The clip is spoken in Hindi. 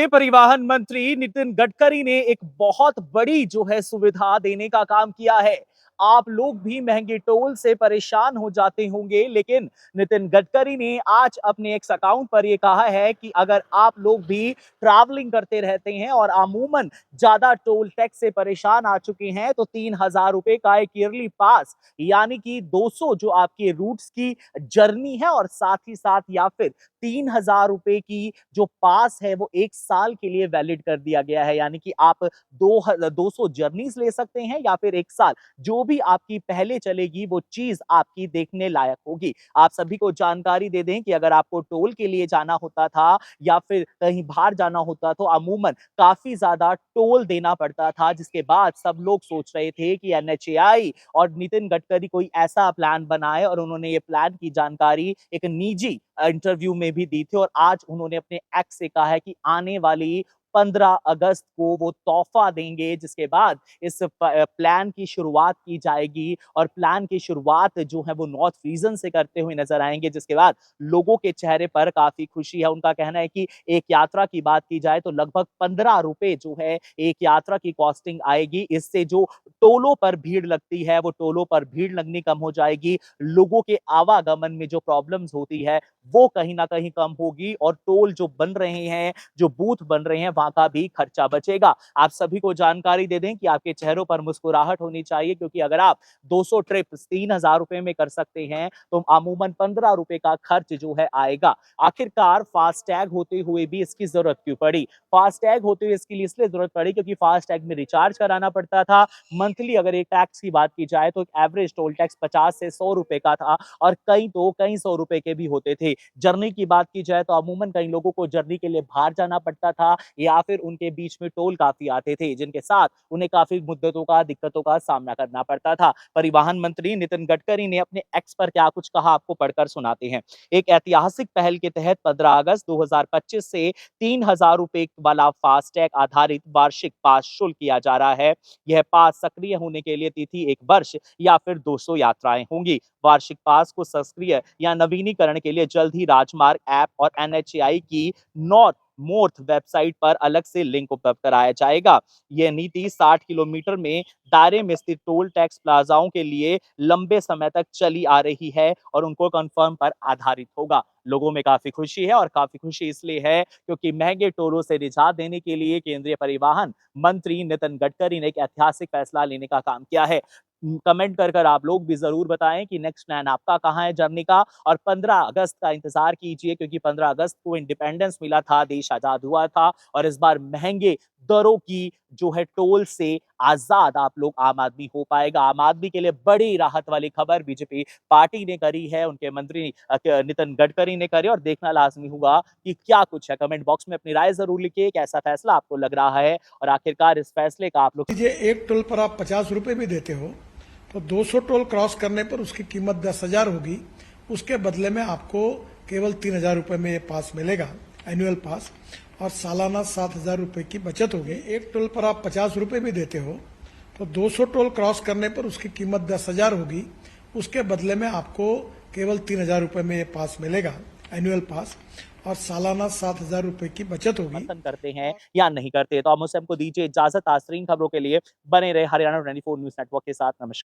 केंद्रीय परिवहन मंत्री नितिन गडकरी ने एक बहुत बड़ी जो है सुविधा देने का काम किया है। आप लोग भी महंगे टोल से परेशान हो जाते होंगे, लेकिन नितिन गडकरी ने आज अपने एक्स अकाउंट पर यह कहा है कि अगर आप लोग भी ट्रैवलिंग करते रहते हैं और अमूमन ज्यादा टोल टैक्स से परेशान आ चुके हैं, तो 3,000 रुपए का एक ईयरली पास यानी कि 200 जो आपके रूट्स की जर्नी है और साथ ही साथ या फिर 3,000 रुपए की जो पास है वो 1 साल के लिए वैलिड कर दिया गया है। यानी कि आप 200 जर्नीज ले सकते हैं या फिर 1 साल जो भी आपकी पहले चलेगी वो चीज आपकी देखने लायक होगी। आप सभी को जानकारी दे दें कि अगर आपको टोल के लिए जाना होता था या फिर कहीं बाहर जाना होता तो अमूमन काफी ज्यादा टोल देना पड़ता था, जिसके बाद सब लोग सोच रहे थे कि एनएचएआई और नितिन गडकरी कोई ऐसा प्लान बनाए, और उन्होंने ये प्लान की जानकारी एक निजी इंटरव्यू में भी दी थी। और आज उन्होंने अपने एक्स से कहा है कि आने वाली 15 अगस्त को वो तोहफा देंगे, जिसके बाद इस प्लान की शुरुआत की जाएगी। और प्लान की शुरुआत जो है वो नॉर्थ रीजन से करते हुए नजर आएंगे, जिसके बाद लोगों के चेहरे पर काफी खुशी है। उनका कहना है कि एक यात्रा की बात की जाए तो लगभग 15 रुपए जो है एक यात्रा की कॉस्टिंग आएगी। इससे जो टोलों पर भीड़ लगती है वो टोलों पर भीड़ लगनी कम हो जाएगी, लोगों के आवागमन में जो प्रॉब्लम्स होती है वो कहीं ना कहीं कम होगी, और टोल जो बन रहे हैं, जो बूथ बन रहे हैं, वहां का भी खर्चा बचेगा। आप सभी को जानकारी दे दें कि आपके चेहरों पर मुस्कुराहट होनी चाहिए, क्योंकि अगर आप 200 ट्रिप 3,000 रुपए में कर सकते हैं तो अमूमन 15 रुपए का खर्च जो है आएगा। आखिरकार फास्टैग होते हुए भी इसकी जरूरत क्यों पड़ी? फास्टैग होते हुए इसके लिए इसलिए जरूरत पड़ी क्योंकि फास्टैग में रिचार्ज कराना पड़ता था। मंथली अगर एक टैक्स की बात की जाए तो एवरेज टोल टैक्स 50 से 100 रुपए का था, और कई 100 रुपए के भी होते थे। जर्नी की बात की जाए तो अमूमन कई लोगों को जर्नी के लिए बाहर जाना पड़ता था, या फिर उनके बीच में टोल काफी आते थे, जिनके साथ उन्हें काफी मुद्दतों का दिक्कतों का सामना करना पड़ता था। परिवहन मंत्री नितिन गडकरी ने अपने एक्स पर क्या कुछ कहा, आपको पढ़कर सुनाते हैं। एक ऐतिहासिक पहल के तहत 15 अगस्त 2025 से 3,000 रुपए वाला फास्टैग आधारित वार्षिक पास शुल्क किया जा रहा है। यह पास सक्रिय होने के लिए तिथि 1 वर्ष या फिर 200 यात्राएं होंगी। वार्षिक पास को सक्रिय या नवीनीकरण के लिए जल्द ही राजमार्ग ऐप और एनएचएआई की नॉर्थ मोर्थ वेबसाइट पर अलग से लिंक उपलब्ध कराया जाएगा। यह नीति 60 किलोमीटर में दायरे में स्थित टोल टैक्स प्लाजाओं के लिए लंबे समय तक चली आ रही है और उनको कंफर्म पर आधारित होगा। लोगों में काफी खुशी है, और काफी खुशी इसलिए है क्योंकि महंगे टोलों से निजात देने के लिए केंद्रीय परिवहन मंत्री नितिन गडकरी ने एक ऐतिहासिक फैसला लेने का काम किया है। कमेंट कर आप लोग भी जरूर बताएं कि नेक्स्ट प्लान आपका कहां है जर्नी का, और 15 अगस्त का इंतजार कीजिए, क्योंकि 15 अगस्त को इंडिपेंडेंस मिला था, देश आजाद हुआ था, और इस बार महंगे दरों की जो है टोल से आजाद आप लोग आम आदमी हो पाएगा। आम आदमी के लिए बड़ी राहत वाली खबर बीजेपी पार्टी ने करी है, उनके मंत्री नितिन गडकरी ने करी, और देखना लाजमी होगा कि क्या कुछ है। कमेंट बॉक्स में अपनी राय जरूर लिखिए, कैसा फैसला आपको लग रहा है, और आखिरकार इस फैसले का आप लोग। एक टोल पर आप 50 रुपए भी देते हो तो 200 टोल क्रॉस करने पर उसकी कीमत 10,000 होगी। उसके बदले में आपको केवल 3,000 रुपए में ये पास मिलेगा, एनुअल पास, और सालाना 7,000 रुपए की बचत होगी। एक टोल पर आप 50 रुपए भी देते हो तो 200 टोल क्रॉस करने पर उसकी कीमत 10,000 होगी। उसके बदले में आपको केवल 3,000 रुपए में ये पास मिलेगा, एनुअल पास, और सालाना 7,000 रुपए की बचत होगी। पसंद करते हैं या नहीं करते, तो आप मुझसे हमको दीजिए इजाजत। आसरीन खबरों के लिए बने रहे हरियाणा 24 न्यूज नेटवर्क के साथ। नमस्कार।